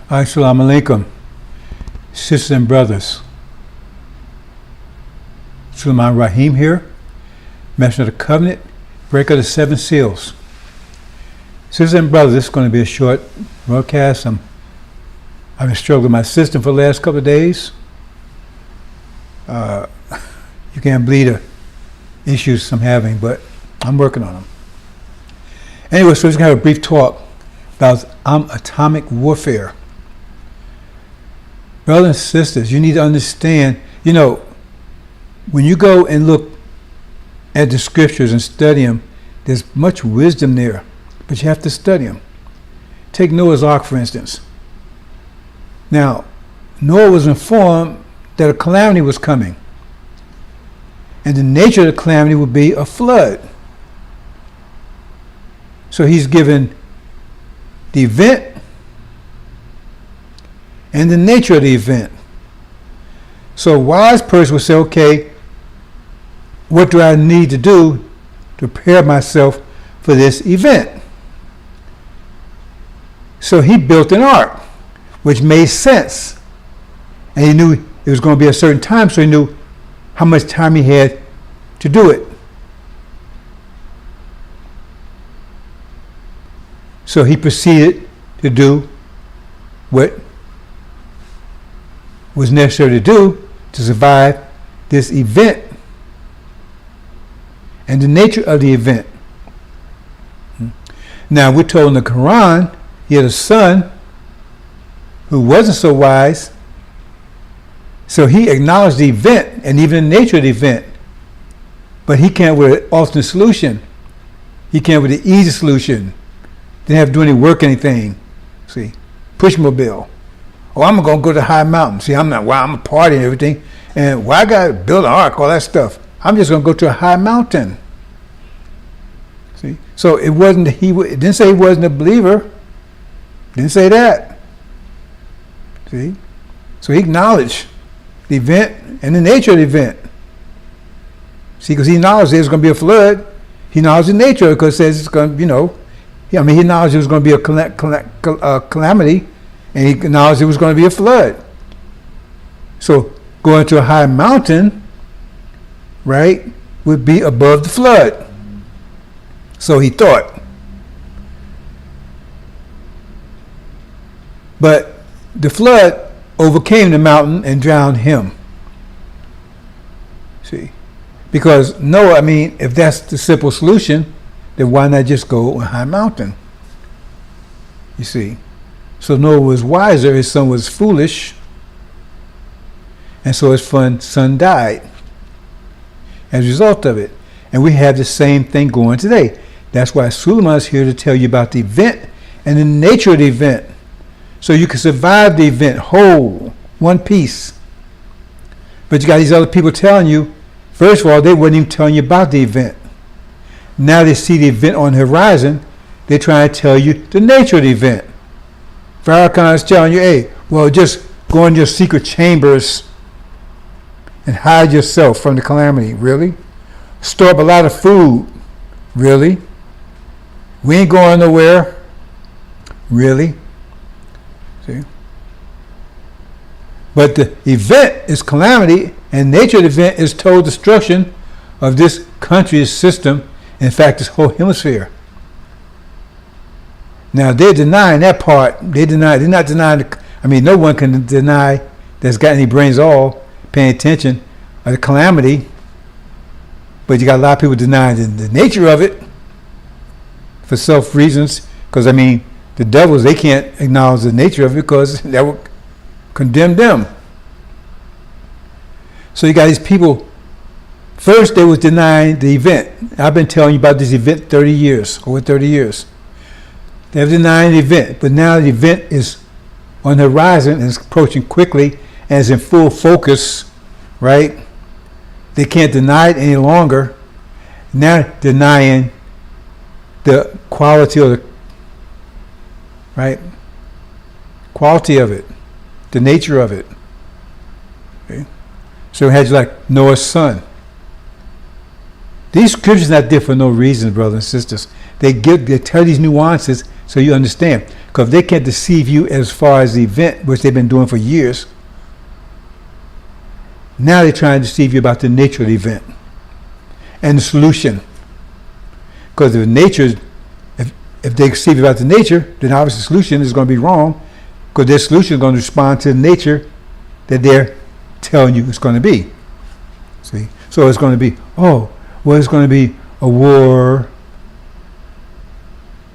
Assalamu alaikum, sisters and brothers. Sulaiman Rahim here, Master of the Covenant, breaker of the 7 seals. Sisters and brothers, this is going to be a short broadcast. I've been struggling with my system for the last couple of days. You can't believe the issues I'm having, but I'm working on them. Anyway, so we're going to have a brief talk about atomic warfare. Brothers and sisters, you need to understand, when you go and look at the scriptures and study them, there's much wisdom there, but you have to study them. Take Noah's Ark, for instance. Now, Noah was informed that a calamity was coming, and the nature of the calamity would be a flood. So he's given the event and the nature of the event. So a wise person would say, okay, what do I need to do to prepare myself for this event? So he built an ark, which made sense. And he knew it was going to be a certain time, so he knew how much time he had to do it. So he proceeded to do what was necessary to do to survive this event and the nature of the event. Now, we're told in the Quran, he had a son who wasn't so wise, so he acknowledged the event and even the nature of the event, but he came with an alternate solution. He came with an easy solution. Didn't have to do any work, anything. See, pushmobile. Oh, I'm going to go to the high mountain. See, I'm a party and everything. And why I got to build an ark, all that stuff? I'm just going to go to a high mountain. See, so it wasn't, it didn't say he wasn't a believer. Didn't say that. See, so he acknowledged the event and the nature of the event. See, because he acknowledged there's going to be a flood. He acknowledged the nature of it because it says it's going to, he acknowledged there was going to be a calamity, and he acknowledged there was going to be a flood. So going to a high mountain, right, would be above the flood. So he thought. But the flood overcame the mountain and drowned him. See? Because Noah, if that's the simple solution, then why not just go to a high mountain? You see? So Noah was wiser, his son was foolish, and so his son died as a result of it. And we have the same thing going today. That's why Suleiman is here to tell you about the event and the nature of the event, so you can survive the event whole, one piece. But you got these other people telling you, first of all, they weren't even telling you about the event. Now they see the event on the horizon, they're trying to tell you the nature of the event. Farrakhan is telling you, hey, well, just go in your secret chambers and hide yourself from the calamity. Really? Store up a lot of food. Really? We ain't going nowhere. Really? See? But the event is calamity, and nature of the event is total destruction of this country's system, in fact, this whole hemisphere. Now, they're denying that part. They're not denying, no one can deny that's got any brains at all paying attention of the calamity. But you got a lot of people denying the nature of it for self reasons. Because, the devils, they can't acknowledge the nature of it because that would condemn them. So you got these people, first they was denying the event. I've been telling you about this event over 30 years. They're denying the event, but now the event is on the horizon and is approaching quickly and is in full focus, right? They can't deny it any longer. Now denying the quality of quality of it, the nature of it. Okay? So it had like Noah's son. These scriptures are not there for no reason, brothers and sisters. They tell these nuances So you understand. Because they can't deceive you as far as the event, which they've been doing for years. Now they're trying to deceive you about the nature of the event and the solution. Because if they deceive you about the nature, then obviously the solution is going to be wrong, because their solution is going to respond to the nature that they're telling you it's going to be. See? So it's going to be, it's going to be a war,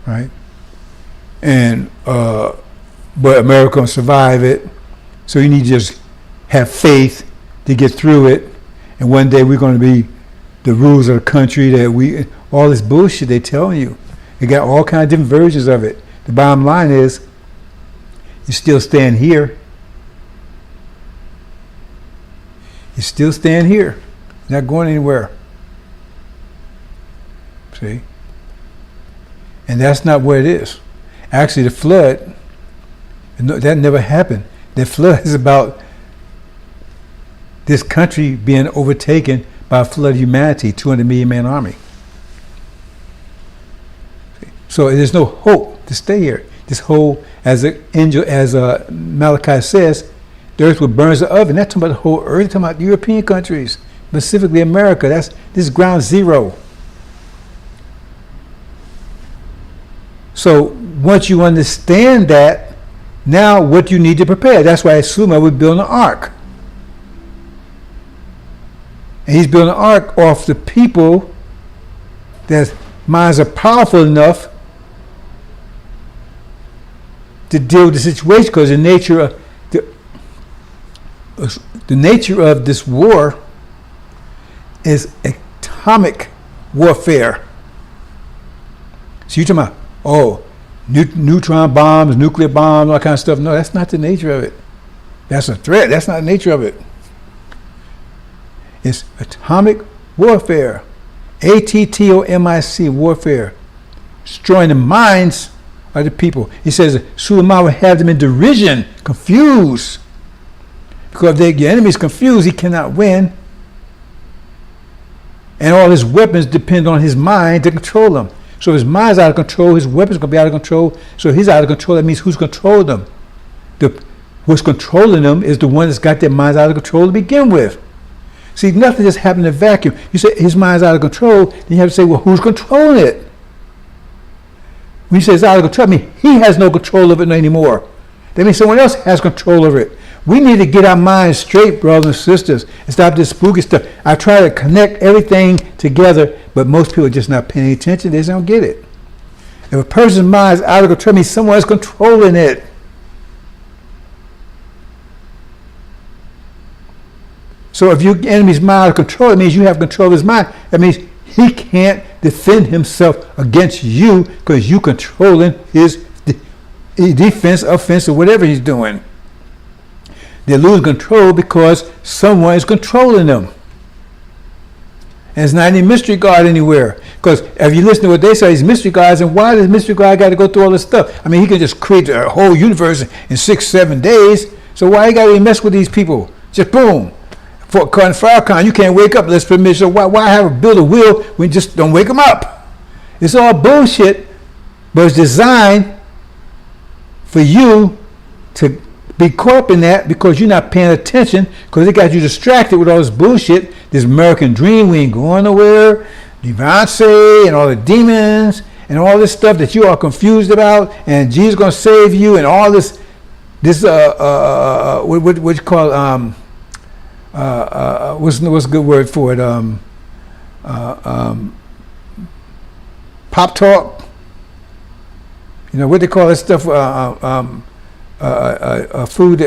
right? And but America will survive it. So you need to just have faith to get through it. And one day we're going to be the rulers of the country, all this bullshit they're telling you. They got all kinds of different versions of it. The bottom line is, you still stand here. You still stand here. You're not going anywhere. See? And that's not what it is. Actually, the flood, that never happened. The flood is about this country being overtaken by a flood of humanity, 200 million man army. So there's no hope to stay here. This whole, as Malachi says, the earth will burn as an oven. That's talking about the whole earth, talking about European countries, specifically America. This is ground zero. So once you understand that, now what you need to prepare. That's why I assume I would build an ark. And he's building an ark off the people that minds are powerful enough to deal with the situation, because the nature of this war is atomic warfare. So you're talking about, neutron bombs, nuclear bombs, all that kind of stuff. No, that's not the nature of it. That's a threat. That's not the nature of it. It's atomic warfare. ATTOMIC, warfare. Destroying the minds of the people. He says Suleiman will have them in derision, confused. Because if your enemy is confused, he cannot win. And all his weapons depend on his mind to control them. So if his mind's out of control, his weapons are going to be out of control. So if he's out of control, that means who's controlling them? What's controlling them is the one that's got their minds out of control to begin with. See, nothing just happened in a vacuum. You say his mind's out of control, then you have to say, well, who's controlling it? When you say it's out of control, I mean, he has no control of it anymore. That means someone else has control over it. We need to get our minds straight, brothers and sisters, and stop this spooky stuff. I try to connect everything together, but most people are just not paying attention. They just don't get it. If a person's mind is out of control, it means someone is controlling it. So if your enemy's mind out of control, it means you have control of his mind. That means he can't defend himself against you because you controlling his defense, offense, or whatever he's doing. They lose control because someone is controlling them. And it's not any mystery God anywhere. Because if you listen to what they say, these mystery gods, and why does mystery God got to go through all this stuff? I mean, he can just create a whole universe in 6-7 days. So why you got to mess with these people? Just boom. For Farrakhan, you can't wake up. Let's permit. So why build a wheel when you just don't wake them up? It's all bullshit, but it's designed for you to be caught up in that because you're not paying attention, because they got you distracted with all this bullshit, this American dream, we ain't going nowhere, Devontae and all the demons and all this stuff that you are confused about, and Jesus gonna save you, and all this what you call what's a good word for it? Pop talk. You know what they call this stuff? Food,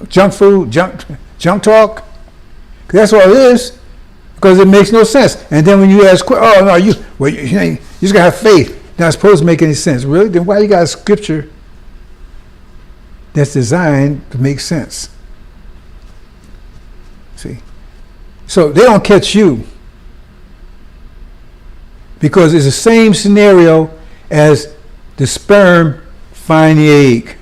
junk food, junk talk. That's all it is, because it makes no sense. And then when you ask, oh no, you just gotta have faith. Not supposed to make any sense, really? Then why you got a scripture that's designed to make sense? See, so they don't catch you because it's the same scenario as the sperm finding the egg.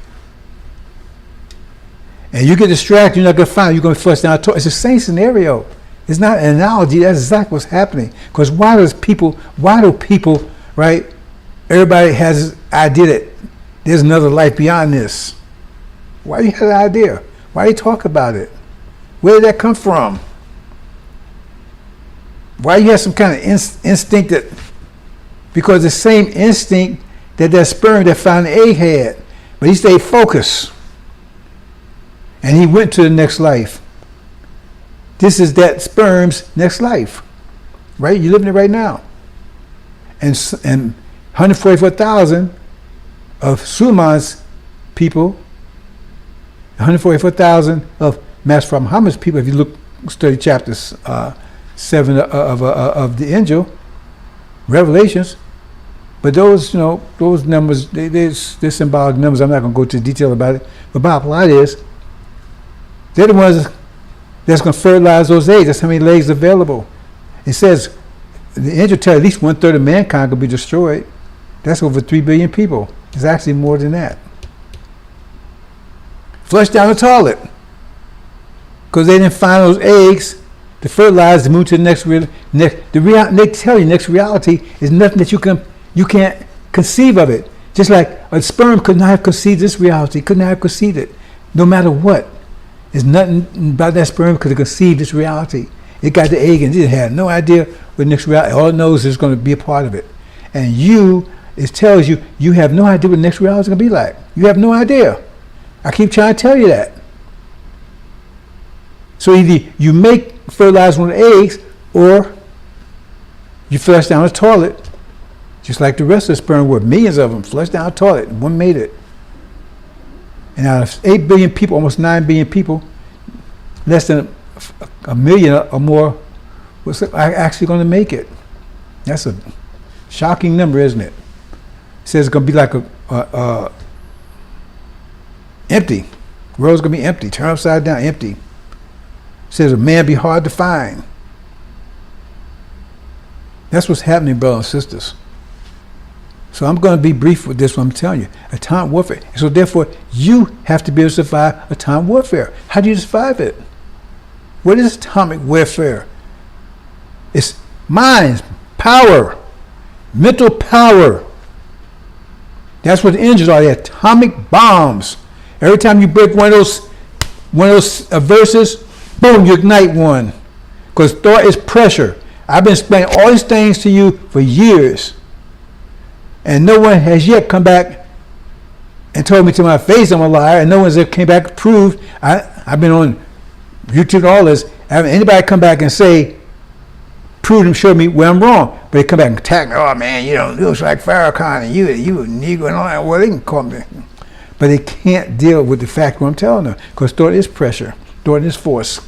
And you get distracted, you're not going to find it, you're going to flush down a toilet. It's the same scenario. It's not an analogy, that's exactly what's happening. Because why do people, right, Everybody has this idea that there's another life beyond this. Why do you have that idea? Why do you talk about it? Where did that come from? Why do you have some kind of instinct that, because the same instinct that sperm that found the egg had, but he stayed focused. And he went to the next life. This is that sperm's next life, right? You're living it right now. And 144,000 of Suleiman's people, 144,000 of Master Muhammad's people, if you study chapters 7 of the angel, Revelations, but those numbers, they're symbolic numbers. I'm not going to go into detail about it. But bottom line is, they're the ones that's going to fertilize those eggs. That's how many legs available. It says, the angel tells at least 1/3 of mankind could be destroyed. That's over 3 billion people. It's actually more than that. Flush down the toilet. Because they didn't find those eggs to fertilize to move to the next they tell you next reality is nothing that you can't conceive of it. Just like a sperm could not have conceived this reality, could not have conceived it, no matter what. There's nothing about that sperm could have conceived this reality. It got the egg and it had no idea what next reality. All it knows is going to be a part of it. And it tells you you have no idea what the next reality is going to be like. You have no idea. I keep trying to tell you that. So either you fertilize one of the eggs, or you flush down the toilet, just like the rest of the sperm were. Millions of them flushed down the toilet, and one made it. And out of 8 billion people, almost 9 billion people, less than a million or more was actually going to make it. That's a shocking number, isn't it? It says it's going to be like empty. The world's going to be empty, turn upside down, empty. It says a man be hard to find. That's what's happening, brothers and sisters. So I'm going to be brief with this one. I'm telling you, atomic warfare. So therefore, you have to be able to survive atomic warfare. How do you survive it? What is atomic warfare? It's minds, power, mental power. That's what the engines are. They're atomic bombs. Every time you break one of those verses, boom, you ignite one. Because thought is pressure. I've been explaining all these things to you for years. And no one has yet come back and told me to my face I'm a liar, and no one's ever came back and proved. I've been on YouTube and all this. I haven't anybody come back and say, prove and show me where I'm wrong. But they come back and attack me. Oh man, you looks like Farrakhan and you a Negro and all that. Well, they can call me. But they can't deal with the fact what I'm telling them. Because thought is pressure. Thought is force.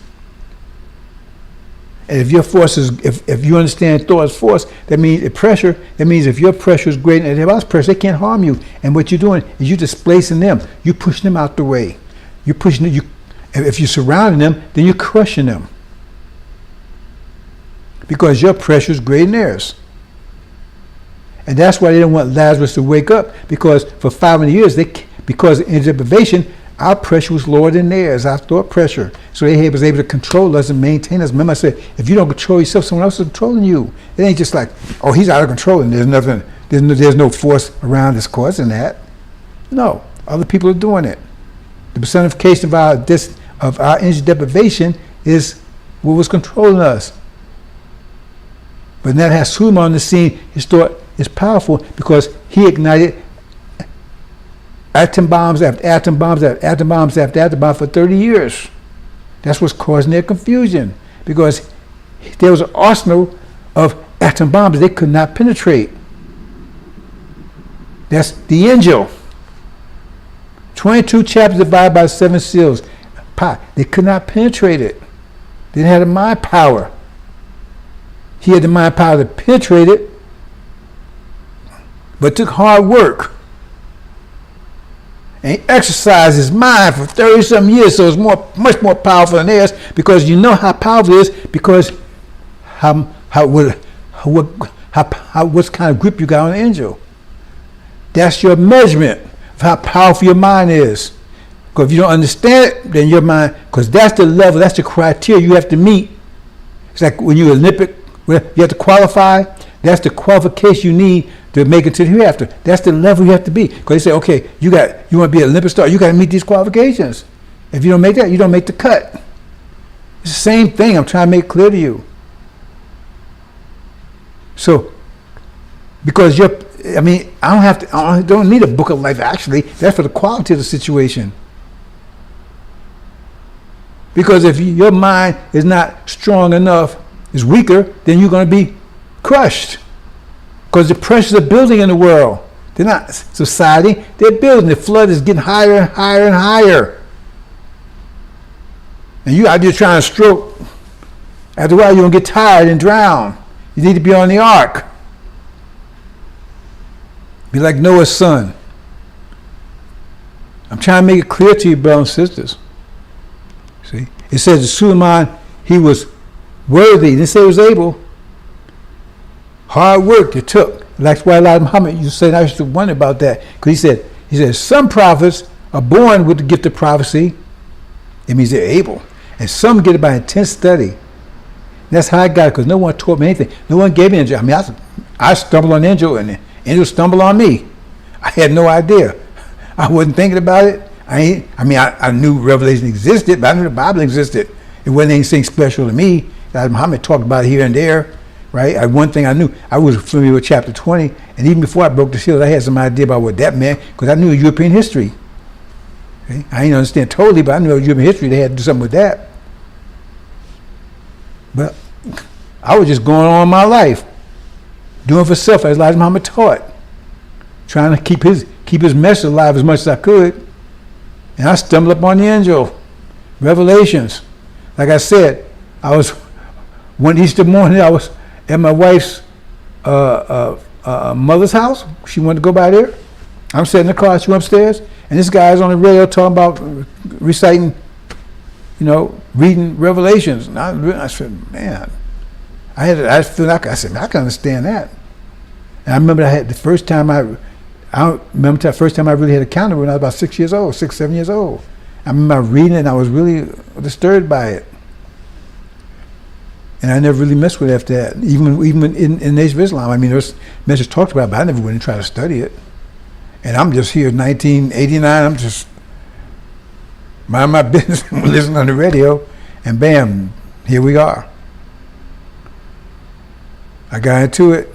And if your force is, if you understand thought is force, that means pressure. That means if your pressure is greater than everybody else's pressure, they can't harm you. And what you're doing is you're displacing them. You're pushing them out the way. You're pushing them. If you're surrounding them, then you're crushing them. Because your pressure is greater than theirs. And that's why they don't want Lazarus to wake up. Because for 500 years, because in deprivation, our pressure was lower than theirs, our thought pressure. So they was able to control us and maintain us. Remember I said, if you don't control yourself, someone else is controlling you. It ain't just like, oh, he's out of control and there's no force around that's causing that. No, other people are doing it. The personification of our energy deprivation is what was controlling us. But now that has Suleiman on the scene, his thought is powerful because he ignited atom bombs after atom bombs after atom bombs after atom bombs for 30 years. That's what's causing their confusion, because there was an arsenal of atom bombs they could not penetrate. That's the angel. 22 chapters divided by 7 seals. They could not penetrate it. They didn't have the mind power. He had the mind power to penetrate it, but it took hard work. And he exercised his mind for 30-something years, so it's much more powerful than theirs, because you know how powerful it is, because what kind of grip you got on an angel. That's your measurement of how powerful your mind is. Because if you don't understand it, then your mind, because that's the level, that's the criteria you have to meet. It's like when you're Olympic, you have to qualify. That's the qualification you need to make it to the hereafter. That's the level you have to be. Because they say, okay, you want to be an Olympic star, you got to meet these qualifications. If you don't make that, you don't make the cut. It's the same thing I'm trying to make clear to you. So, because I don't need a book of life, actually. That's for the quality of the situation. Because if your mind is not strong enough, is weaker, then you're going to be crushed. Because the pressures are building in the world. They're not society, they're building. The flood is getting higher and higher and higher. And you out there trying to stroke. After a while, you're going to get tired and drown. You need to be on the ark. Be like Noah's son. I'm trying to make it clear to you, brothers and sisters. See? It says that Suleiman, he was worthy. It didn't say he was able. Hard work it took. That's why Elijah Muhammad used to say, and I used to wonder about that. Because he said, some prophets are born with the gift of prophecy. It means they're able. And some get it by intense study. And that's how I got it, because no one taught me anything. No one gave me an angel. I mean, I stumbled on the angel, and the angel stumbled on me. I had no idea. I wasn't thinking about it. I knew Revelation existed, but I knew the Bible existed. It wasn't anything special to me. Muhammad talked about it here and there, right? One thing I knew, I was familiar with chapter 20, and even before I broke the seal, I had some idea about what that meant, because I knew European history. Okay? I didn't understand totally, but I knew European history. They had to do something with that. But I was just going on my life, doing for self as Elijah Muhammad taught, trying to keep his message alive as much as I could. And I stumbled upon the angel, Revelations. Like I said, one Easter morning, I was at my wife's mother's house. She wanted to go by there. I'm sitting in the car, she went upstairs, and this guy's on the radio talking about reciting, reading Revelations. And I said, man, I said, man, I can understand that. And I remember the first time I really had a counter when I was about 6, 7 years old. I remember reading it and I was really disturbed by it. And I never really messed with it after that, even in the Nation of Islam. I mean, there's messages talked about it, but I never went and tried to study it. And I'm just here in 1989, I'm just mind my business, listening on the radio, and bam, here we are. I got into it.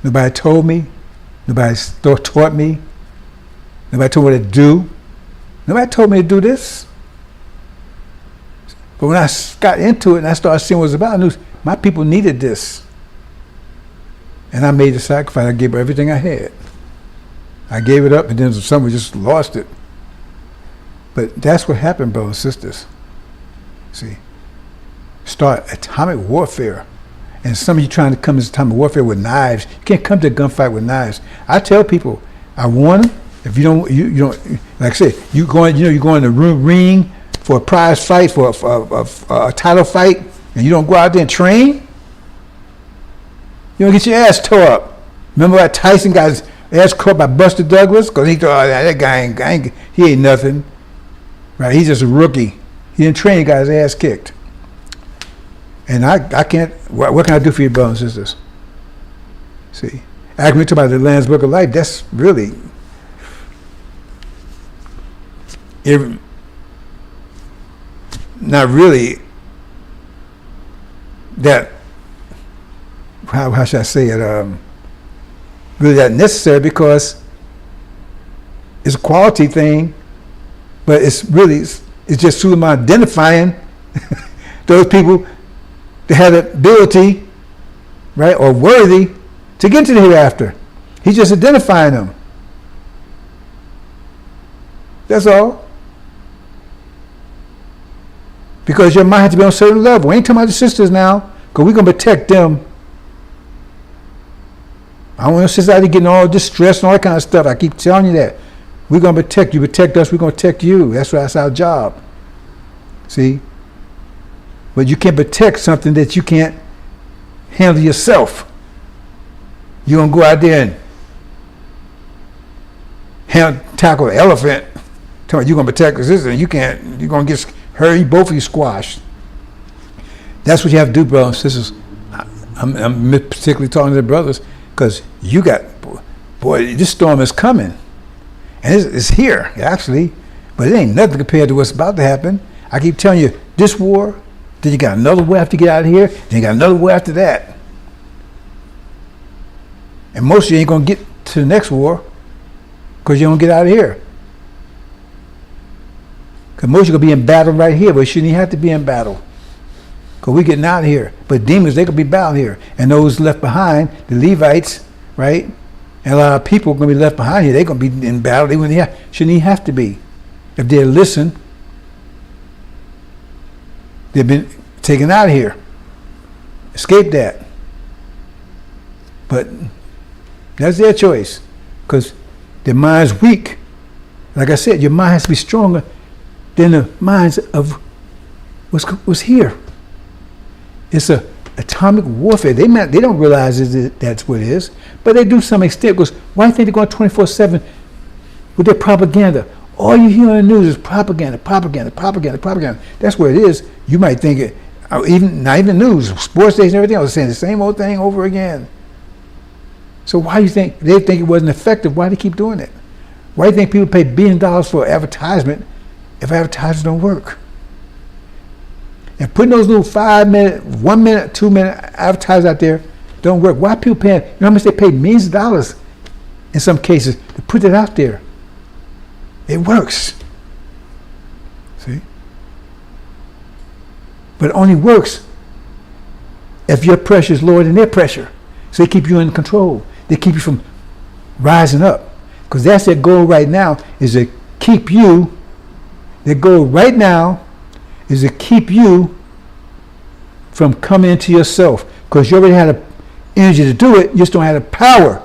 Nobody told me. Nobody taught me. Nobody told me what to do. Nobody told me to do this. But when I got into it and I started seeing what it was about, I knew my people needed this. And I made the sacrifice. I gave everything I had. I gave it up, and then some just lost it. But that's what happened, brothers and sisters. See, start atomic warfare. And some of you trying to come to this atomic warfare with knives. You can't come to a gunfight with knives. I tell people, I warn them, if you don't, like I said, you go in the ring for a prize fight, for a title fight, and you don't go out there and train, you don't get your ass tore up. Remember that Tyson got his ass caught by Buster Douglas? Because he thought, that guy he ain't nothing. Right? He's just a rookie. He didn't train, he got his ass kicked. And I can't, what can I do for you, brothers and sisters? See, after we talk about the Lamb's Book of Life, that's really, not really that, how should I say it, really that necessary, because it's a quality thing, but it's just Suleiman identifying those people that had the ability, right, or worthy to get to the hereafter. He's just identifying them. That's all. Because your mind has to be on a certain level. We ain't talking about the sisters now, because we're going to protect them. I don't want society getting all distressed and all that kind of stuff. I keep telling you that. We're going to protect you. Protect us, we're going to protect you. That's our job. See? But you can't protect something that you can't handle yourself. You're going to go out there and tackle an elephant. You're going to protect the sister, and you're going to get hurt, both of you squashed. That's what you have to do, brothers and sisters. I'm particularly talking to the brothers, because you got, boy, this storm is coming. And it's here, actually. But it ain't nothing compared to what's about to happen. I keep telling you, this war, then you got another war after you get out of here, then you got another war after that. And most of you ain't going to get to the next war because you don't get out of here. Because most of you going to be in battle right here, but you shouldn't even have to be in battle. Because we're getting out of here. But demons, they could be bound here. And those left behind, the Levites, right? And a lot of people are going to be left behind here. They're going to be in battle. They shouldn't even have to be. If they listen, they've been taken out of here. Escape that. But that's their choice. Because their mind's weak. Like I said, your mind has to be stronger than the minds of what's here. It's a atomic warfare. They don't realize that's what it is, but they do to some extent. Because why do you think they're going 24/7 with their propaganda? All you hear on the news is propaganda. That's where it is. You might think it, not even news, sports stations, everything else, saying the same old thing over again. So why do you think they think it wasn't effective? Why do they keep doing it? Why do you think people pay $billions for advertisement if advertisements don't work? And putting those little 5-minute, 1 minute, 2 minute advertisements out there don't work. Why are people paying? You know how much they pay? Millions of dollars in some cases to put that out there. It works. See? But it only works if your pressure is lower than their pressure. So they keep you in control. They keep you from rising up. Because that's their goal right now, is to keep you. Their goal right now is to keep you from coming into yourself. Because you already had the energy to do it, you just don't have the power.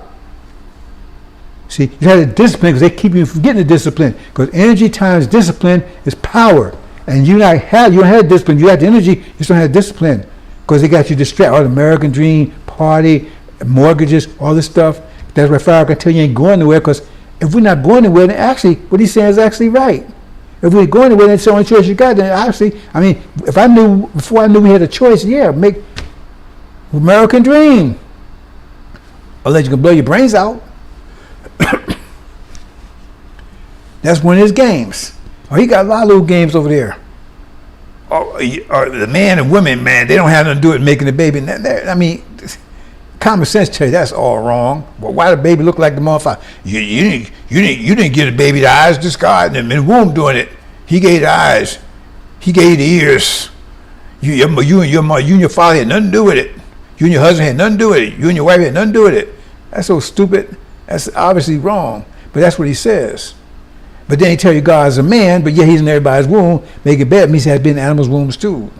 See, you have the discipline because they keep you from getting the discipline. Because energy times discipline is power. And you don't have discipline, you have the energy, you just don't have discipline. Because they got you distracted. All the American dream, party, mortgages, all this stuff. That's why Farrah can tell you ain't going nowhere. Because if we're not going anywhere, then actually, what he's saying is actually right. If we're going anywhere, then it's the only choice you got. Then obviously, I mean, before I knew we had a choice, yeah, make American dream. Unless you can blow your brains out. That's one of his games. Oh, he got a lot of little games over there. Oh, the man and women, man, they don't have nothing to do with making a baby. I mean, common sense tells you that's all wrong. But why the baby look like the motherfucker? You didn't give the baby the eyes. This God in the womb doing it. He gave the eyes. He gave the ears. You and your father had nothing to do with it. You and your husband had nothing to do with it. You and your wife had nothing to do with it. That's so stupid. That's obviously wrong. But that's what he says. But then he tell you God's a man, but yet he's in everybody's womb. Make it better means he has been in animals' wombs too.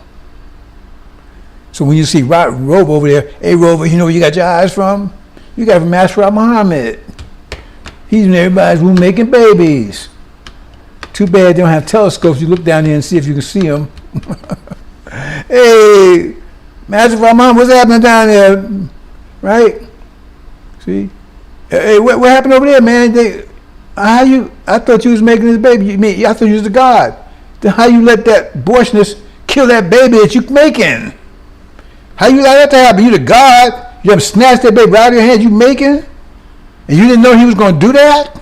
So when you see Rover over there, hey Rover, you know where you got your eyes from? You got from Master Muhammad. He's in everybody's womb making babies. Too bad they don't have telescopes. You look down there and see if you can see them. Hey, Master Muhammad, what's happening down there? Right? See? Hey, what happened over there, man? I thought you was making this baby. I thought you was the God. Then how you let that abortionist kill that baby that you making? How you allow that to happen? You the God. You have snatched that baby out of your hand you making? And you didn't know he was going to do that?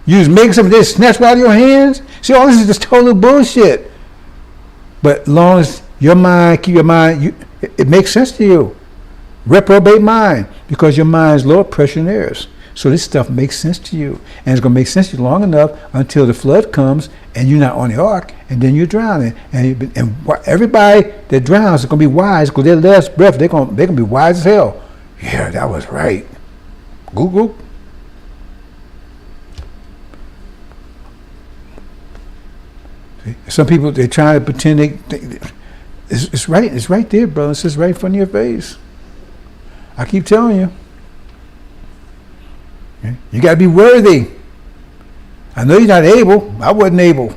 You was making something that snatched out of your hands? See, all this is just total bullshit. But as long as your mind, keep your mind, it makes sense to you. Reprobate mind, because your mind's lower pressure than theirs. So this stuff makes sense to you. And it's going to make sense to you long enough until the flood comes and you're not on the ark, and then you're drowning. And everybody that drowns is going to be wise, because their last breath, they're going to be wise as hell. Yeah, that was right. Google. See? Some people, they're trying to pretend it's right. It's right there, brother. It's just right in front of your face. I keep telling you. Okay? You got to be worthy. I know you're not able. I wasn't able.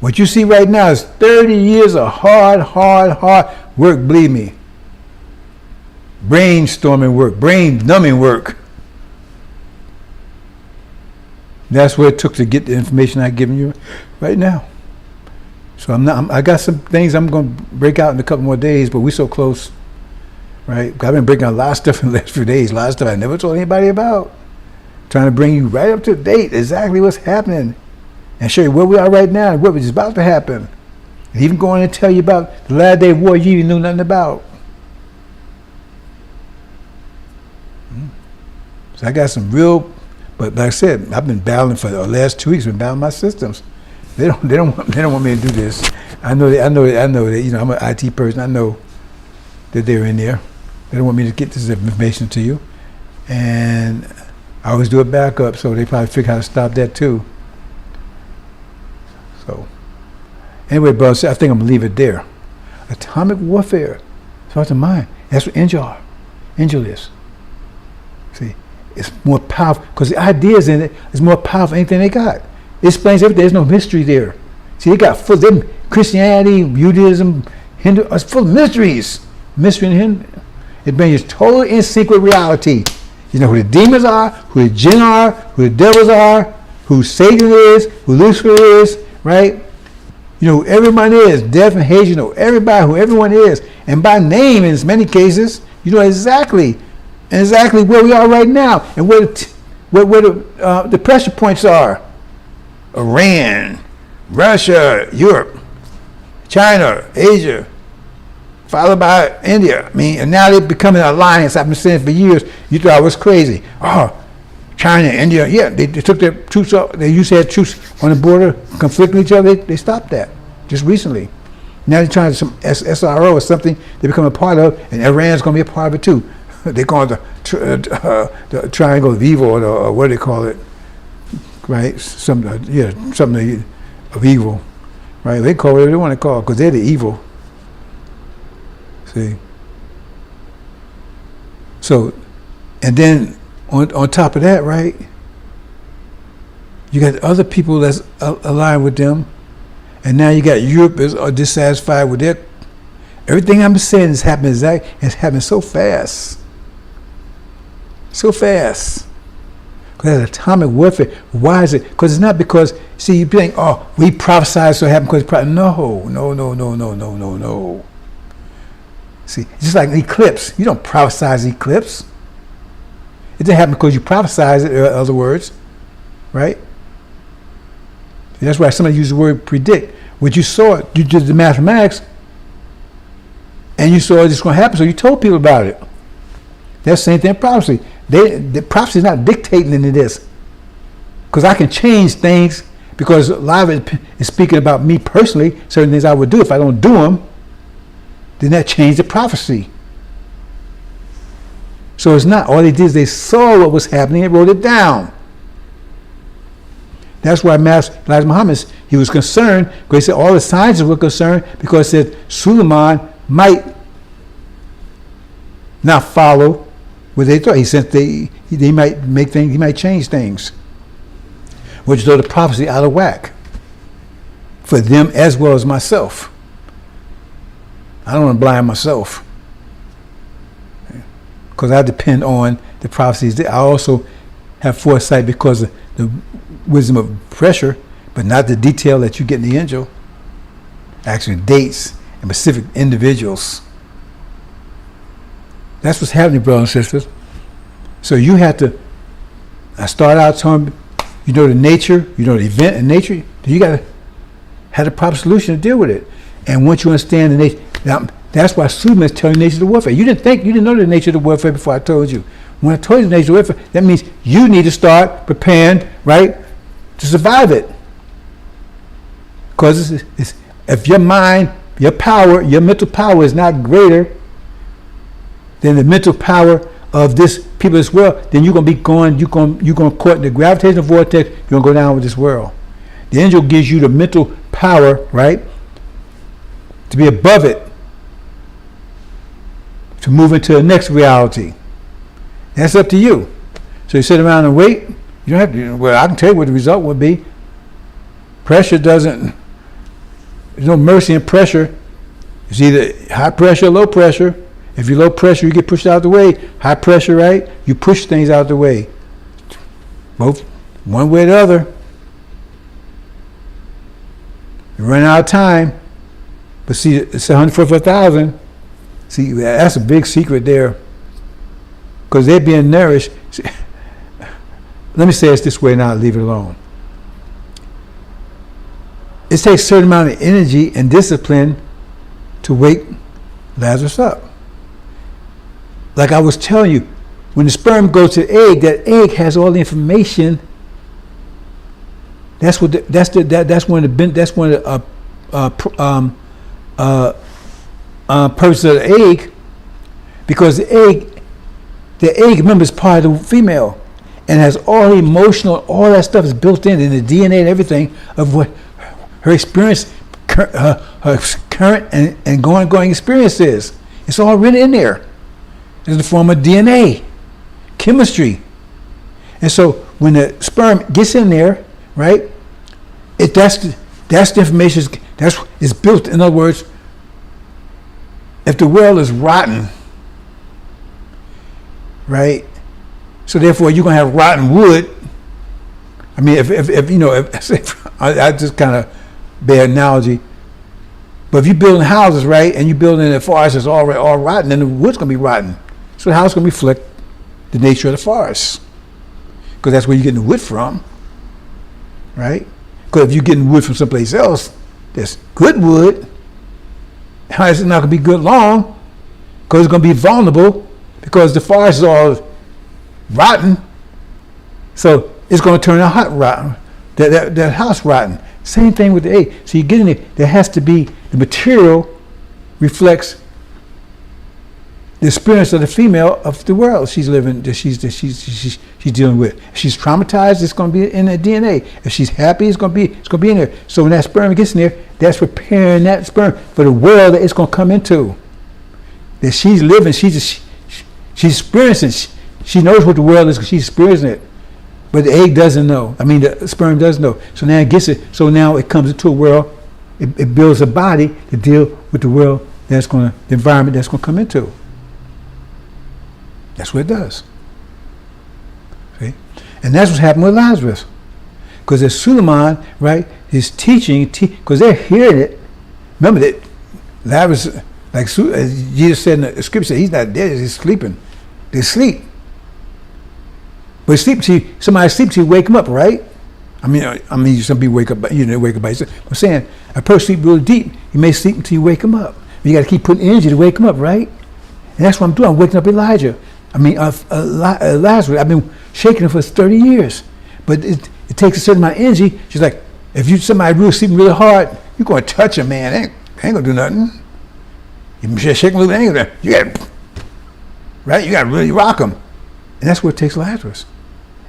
What you see right now is 30 years of hard work, believe me. Brainstorming work, brain numbing work. That's what it took to get the information I've given you right now. So I got some things I'm going to break out in a couple more days, but we're so close. right? I've been breaking a lot of stuff in the last few days, a lot of stuff I never told anybody about. Trying to bring you right up to date, exactly what's happening, and show you where we are right now and what is about to happen. And even going and tell you about the last day of war you even knew nothing about. So I got some real, but like I said, I've been battling for the last 2 weeks. Been battling my systems. They don't want me to do this. I know that. You know, I'm an IT person. I know that they're in there. They don't want me to get this information to you, and I always do a backup, so they probably figure how to stop that too. So, anyway, brothers, I think I'm gonna leave it there. Atomic warfare starts in mind. That's what Angel is. See, it's more powerful because the ideas in it is more powerful than anything they got. It explains everything. There's no mystery there. See, they got full them Christianity, Judaism, Hindu. It's full of mysteries. Mystery in Hindu. It brings you totally in sync with reality. You know who the demons are, who the jinn are, who the devils are, who Satan is, who Lucifer is, right? You know who everyone is, death and hate. You know everybody, who everyone is, and by name in many cases, you know exactly where we are right now, and where the pressure points are. Iran, Russia, Europe, China, Asia, followed by India. I mean, and now they're becoming an alliance. I've been saying for years. You thought I was crazy. Oh, China, India, yeah, they took their troops up. They used to have troops on the border conflicting with each other. They stopped that just recently. Now they're trying some SRO or something they become a part of, and Iran's going to be a part of it too. They call it the triangle of evil, or what do they call it? Right? Something of evil. Right? They call it whatever they want to call it because they're the evil. See? So, and then on top of that, right? You got other people that's aligned with them, and now you got Europe is dissatisfied with their. Everything I'm saying is happening. It's happening so fast. So fast. Because that's atomic warfare. Why is it? Because it's not because, see, you think, oh, we prophesied so it happened because no. See, it's just like an eclipse. You don't prophesize eclipse. It didn't happen because you prophesize it, in other words, right? That's why somebody used the word predict. When you saw it, you did the mathematics, and you saw it's going to happen, so you told people about it. That's the same thing in prophecy. The prophecy is not dictating into this. Because I can change things, because a lot of it is speaking about me personally, certain things I would do. If I don't do them, then that changed the prophecy. So it's not, all they did is they saw what was happening and wrote it down. That's why Elijah Muhammad, he was concerned, because he said all the scientists were concerned, because he said Suleiman might not follow what they thought. He said they might make things, he might change things, which throw the prophecy out of whack for them as well as myself. I don't want to blind myself, because I depend on the prophecies. I also have foresight because of the wisdom of pressure, but not the detail that you get in the angel. Actually, dates and specific individuals. That's what's happening, brothers and sisters. So you have to. I start out telling you know the nature, you know the event and nature. You got to have the proper solution to deal with it. And once you understand the nature, now, that's why Suleiman is telling you the nature of the warfare. You didn't know the nature of the warfare before I told you. When I told you the nature of the warfare, that means you need to start preparing, right, to survive it. Because if your mind, your power, your mental power is not greater than the mental power of this people of this world, then you're gonna be going, you're gonna caught in the gravitational vortex. You're gonna go down with this world. The angel gives you the mental power, right, to be above it, to move into the next reality. That's up to you. So you sit around and wait. You don't have to. Well, I can tell you what the result would be. Pressure doesn't. There's no mercy in pressure. It's either high pressure or low pressure. If you're low pressure, you get pushed out of the way. High pressure, right? You push things out of the way. Both, one way or the other. You run out of time. But see, it's 144,000. See, that's a big secret there, because they're being nourished. See, let me say it this way, and I'll leave it alone. It takes a certain amount of energy and discipline to wake Lazarus up. Like I was telling you, when the sperm goes to the egg, that egg has all the information. That's one of the purpose of the egg, because the egg, remember, is part of the female, and has all the emotional, all that stuff is built in the DNA and everything of what her experience, her current and going experience is. It's all written in there. It's in the form of DNA, chemistry. And so when the sperm gets in there, right, that's the information is built. In other words, if the world is rotten, right, so therefore you're going to have rotten wood. I mean, if you know, I just kind of bad analogy, but if you're building houses, right, and you're building in a forest that's all rotten, then the wood's going to be rotten. So the house is going to reflect the nature of the forest, because that's where you're getting the wood from, right? Because if you're getting wood from someplace else, that's good wood, it's not going to be good long, because it's going to be vulnerable, because the forest is all rotten. So it's going to turn out hot rotten, that house rotten. Same thing with the egg. So you get in there has to be, the material reflects the experience of the female of the world she's living, that she's dealing with. If she's traumatized, it's going to be in her DNA. If she's happy, it's going to be in there. So when that sperm gets in there, that's preparing that sperm for the world that it's going to come into. That she's living, she's experiencing. She knows what the world is because she's experiencing it. But the egg doesn't know. I mean, the sperm doesn't know. So now it gets it. So now it comes into a world. It builds a body to deal with the world the environment that's going to come into. That's what it does. See? And that's what's happened with Lazarus. Because as Suleiman, right, is teaching, because they're hearing it. Remember that Lazarus, like as Jesus said in the scripture, he's not dead, he's sleeping. They sleep. But somebody sleeps, you wake them up, right? I mean, some people wake up, by yourself. I'm saying, a person sleep really deep, you may sleep until you wake them up. You got to keep putting energy to wake them up, right? And that's what I'm doing. I'm waking up Lazarus. I've been shaking him for 30 years. But it takes a certain amount of energy. She's like, if somebody really sleeping really hard, you're going to touch him, man. Ain't going to do nothing. You just shake him a little bit, you got to really rock him. And that's what it takes Lazarus.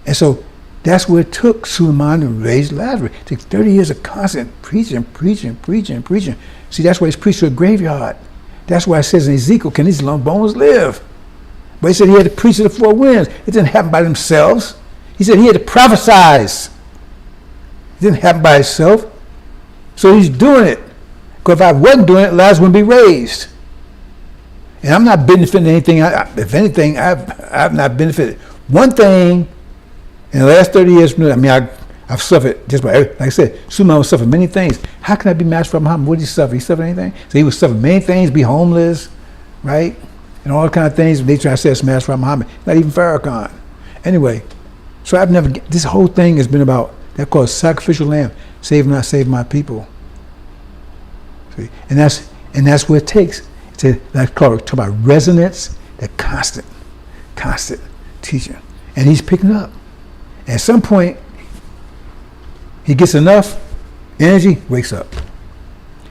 And so that's what it took Suleiman to raise Lazarus. It took 30 years of constant preaching. See, that's why he's preached to a graveyard. That's why it says in Ezekiel, can these long bones live? But he said he had to preach to the four winds. It didn't happen by themselves. He said he had to prophesize. It didn't happen by itself. So he's doing it. Because if I wasn't doing it, Lazarus wouldn't be raised. And I'm not benefiting anything. If anything, I've not benefited. One thing in the last 30 years, I've suffered just by, like I said, Suleiman suffered many things. How can I be matched for Muhammad? What did he suffer? He suffered anything? So he would suffer many things, be homeless, right? And all kind of things. They try to say it's matched for Muhammad. Not even Farrakhan. Anyway, so this whole thing has been about, they're called sacrificial lamb, save my people. See? And that's what it takes. Talk about resonance, that constant teaching. And he's picking up. At some point, he gets enough energy, wakes up.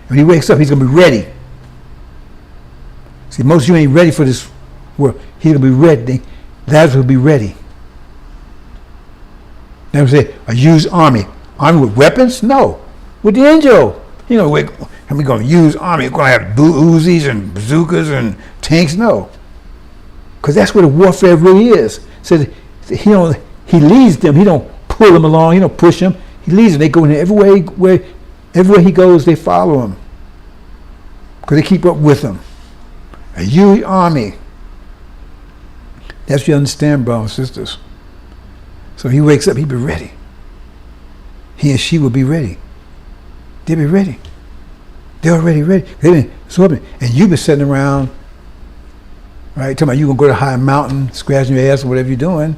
When he wakes up, he's going to be ready. See, most of you ain't ready for this world. He's going to be ready. Lazarus will be ready. They would say, a used army. Army with weapons? No. With the angel. You know, we're going to use army. We're going to have Uzis and bazookas and tanks? No. Because that's what the warfare really is. So he leads them. He don't pull them along. He don't push them. He leads them. They go in everywhere he goes, they follow him. Because they keep up with him. A huge army. That's what you understand, brothers and sisters. So he wakes up, he'll be ready. He and she will be ready. They'll be ready. They're already ready. They've been absorbing. And you've been sitting around right? Talking about you gonna go to a high mountain, scratching your ass or whatever you're doing,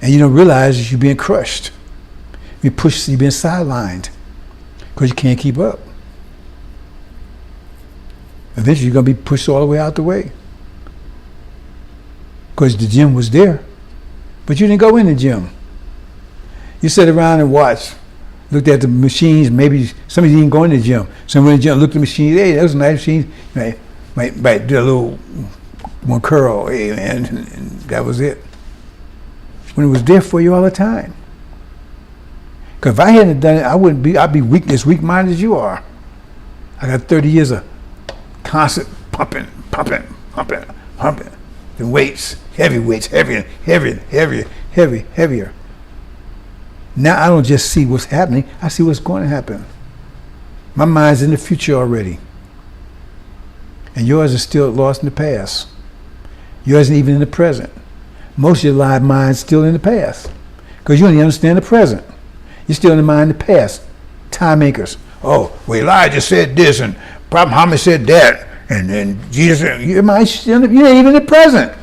and you don't realize you're being crushed. You're pushed, you're being sidelined because you can't keep up. Eventually, you're gonna be pushed all the way out the way because the gym was there, but you didn't go in the gym. You sat around and watched, looked at the machines. Maybe some of you didn't go in the gym. Some in the gym looked at the machines. Hey, that was a nice machine. Might do a little one curl. Hey, man, and that was it. When it was there for you all the time. Because if I hadn't done it, I'd be weak-minded as you are. I got 30 years of constant pumping. The weights, heavy weights, heavier. Now I don't just see what's happening, I see what's going to happen. My mind's in the future already. And yours is still lost in the past. Yours isn't even in the present. Most of your live mind's still in the past. Because you don't even understand the present. You're still in the mind of the past. Time anchors. Oh, well, Elijah said this, and Prophet Muhammad said that, and then Jesus, your mind's still you ain't even in the present.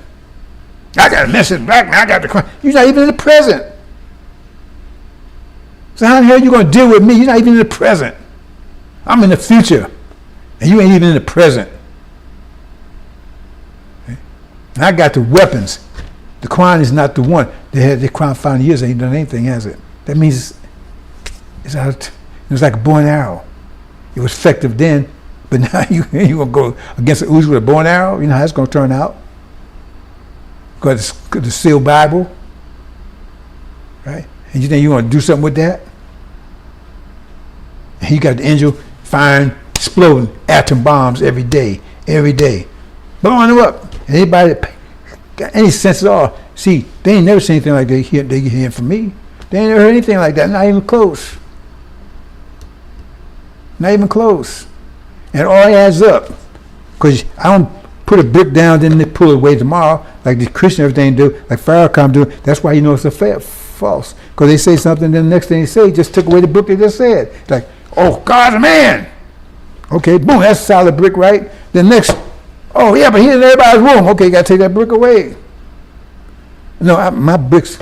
I got a message back, man. I got the. You're not even in the present. So how the hell are you going to deal with me? You're not even in the present. I'm in the future, and you ain't even in the present. Okay? And I got the weapons. The Quran is not the one. They had the Quran 5 years, ain't done anything, has it? That means it's out. It was like a bow and arrow. It was effective then, but now you going to go against the Uzi with a bow and arrow? You know how it's going to turn out? Got the sealed Bible, right? And you think you're going to do something with that? And you got the angel firing, exploding atom bombs every day, blowing them up. And anybody that got any sense at all, see, they ain't never seen anything like they hear from me. They ain't never heard anything like that, not even close. Not even close. And it all adds up. Because I don't put a brick down, then they pull it away tomorrow, like the Christian everything do, like Farrakhan do. That's why you know it's false. Because they say something, then the next thing they say just took away the book they just said. It's like, oh, God's a man. Okay, boom, that's a solid brick, right? Then next, oh yeah, but he's in everybody's room. Okay, got to take that brick away. No, my bricks,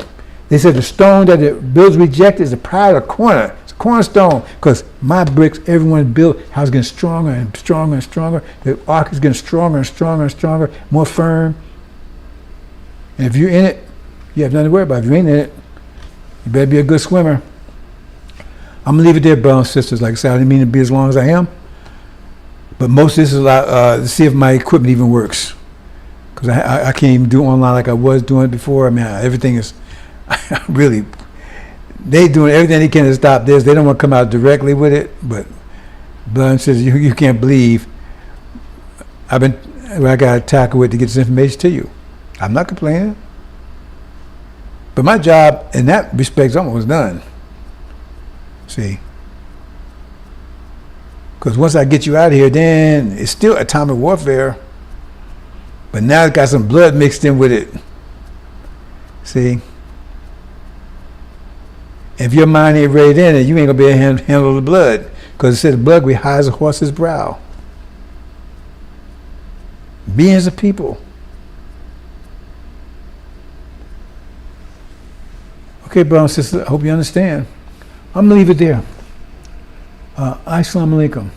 they said the stone that the builders rejected is the pride of the corner. It's a cornerstone. Because my bricks, everyone built, house getting stronger and stronger and stronger. The ark is getting stronger and stronger and stronger, more firm. And if you're in it, you have nothing to worry about. If you ain't in it, you better be a good swimmer. I'm going to leave it there, brothers and sisters. Like I said, I didn't mean to be as long as I am. But most of this is to see if my equipment even works. Because I can't even do online like I was doing it before. I mean, everything is really, they doing everything they can to stop this. They don't want to come out directly with it. But brothers and sisters, you can't believe I got to tackle with to get this information to you. I'm not complaining. But my job in that respect is almost done. See? Because once I get you out of here, then it's still atomic warfare. But now it's got some blood mixed in with it. See? If your mind ain't ready then you ain't going to be able to handle the blood. Because it said the blood will be high as a horse's brow. Beings of people. Okay, brothers and sisters, I hope you understand. I'm going to leave it there. Assalamu alaikum.